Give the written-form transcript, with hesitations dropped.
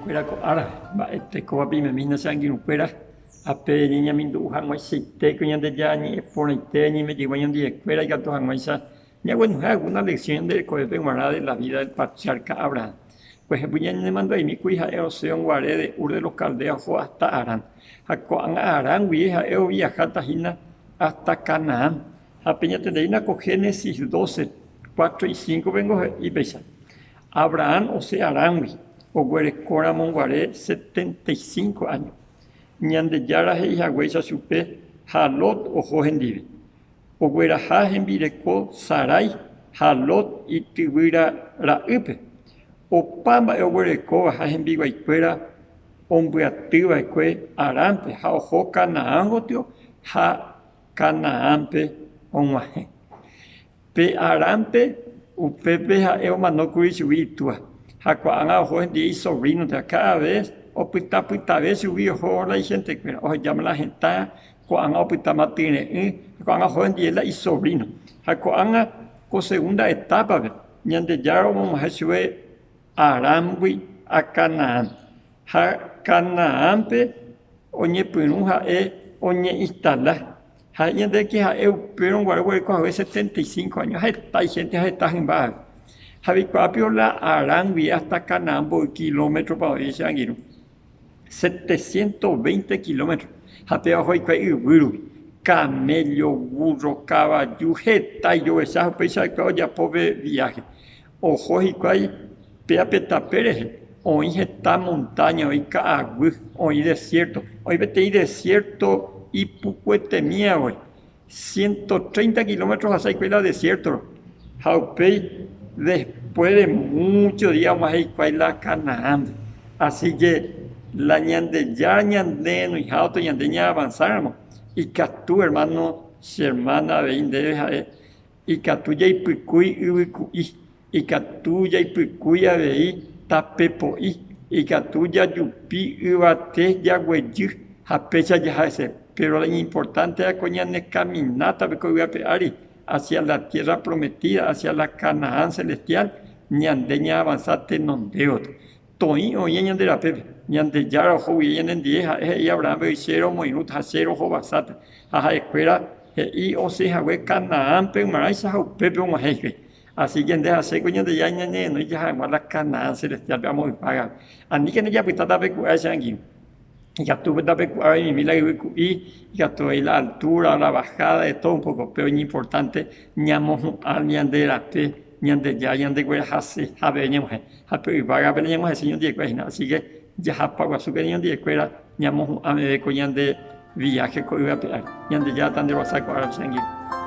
kuéra ko ára mba'etekóvape imemína che angirũkuéra ape ñeñamindu'u hag̃uaichaitéko ñandeja ñe'ẽporãite ñemejegua ñandivekuéra ikatu hag̃uáicha ñaguenuhe alguna lección ñanderekove g̃uarã de la vida del patriarca Abraham. Pues ñanemanduaimíkuri ha'e Oseo Nguare de Ur de los Caldeos hasta Harán. Ha ko'ág̃a Harángue ha'e oviajáta hasta Canaán. Ha peñatendeína ko Génesis 12, 4 y 5 vengo y pecha. Abraham, o sea, Harángue, oguerekóramo Nguare 75 años. Ñandejára he'ihag̃uáicha chupe ha Lot oho hendive. Ogueraha hembireko Sarai ha Lot ityvýra ra'ýpe. Opa mba'e oguerekóva ha hembiguaikuéra ombyatýva'ekue Haránpe ha oho Canaán gotyo ha Canaánpe og̃uahẽ. Pe Haránpe upépe ha'e omanókuri chugui itúva. Ha ko'ág̃a oho hendive isobrino cada vez opytapytave chugui oho la ichentekuéra ohejáma la heta ko'ág̃a opytáma tyre'ỹ ko'ág̃a oho hendive la isobrino. Ha ko'ág̃a ko segunda etápape ñandejára omomahe chupe Arámgui a Canaán. Ha Canaánpe oñepyrũ ha'e oñe'instala. Ha ñandeke ha'e upérõ Nguare oguerekohague 75 años. Heta gente heta hymba. Ha vikuápio la Arámgui hasta Canaán por kilómetro para hoy se angirũ. 720 kilómetros. Ha pe ojo hikuái yvýrupi. Camello, burro, caballo, heta ijoecha upéichakue ojapópe viaje. Oho hikuái peapetapérehe. Oĩ heta montaña, oĩ ka'aguy, oĩ desierto. Oĩ peteĩ desierto ipukuetemíavoi. 130 kilómetros hacia la desierto. Ha upéi después de muchos días más hikuái la Canaán. Así que la ñandeja ñande nuiháoto ñande ña avanzáramos. Ikatu hermano, hermana veindeve ha'e. Ikatu jaipykúi yvyku'i. Ikatu jaipykúi avei tapepo'i. Ikatu jajupi yvate jaguejy ha péicha jahase. Pero lo importante es que ñane caminata hacia la tierra prometida, hacia la Canaán celestial, ñande ña avanzate nondeo. Toĩ oĩ ñanderape ñandejára oho ugui ñanendie he'i Abraham chéro moirũ ha chéro oho vasate ha ha'ekuéra he'i osẽhague Canaánpe ymaráicha ha upépe og̃uahẽke. Así que ndehaseko ñandeja ñañe'ẽnói jahag̃ua la Canaán celestial amopypága. Aníke ndejapyta tapeku'ã che angirũ. Ikatúpe tapeku'ã oimimi la yvyku'i, ikatu la altura, la bajada de todo un poco, pero es importante ñamohu'ã ñanderape ñandeja ñandekuerahase have ñamohẽ. Ha py'yvágape ñamohẽse ñandiekuehína. Así que jahápa guasupe ñandiekuéra ñamohu'ãmeve ko ñande viaje ko yvape ári. Ñandeja tanderoguasa ko árape che angirũ.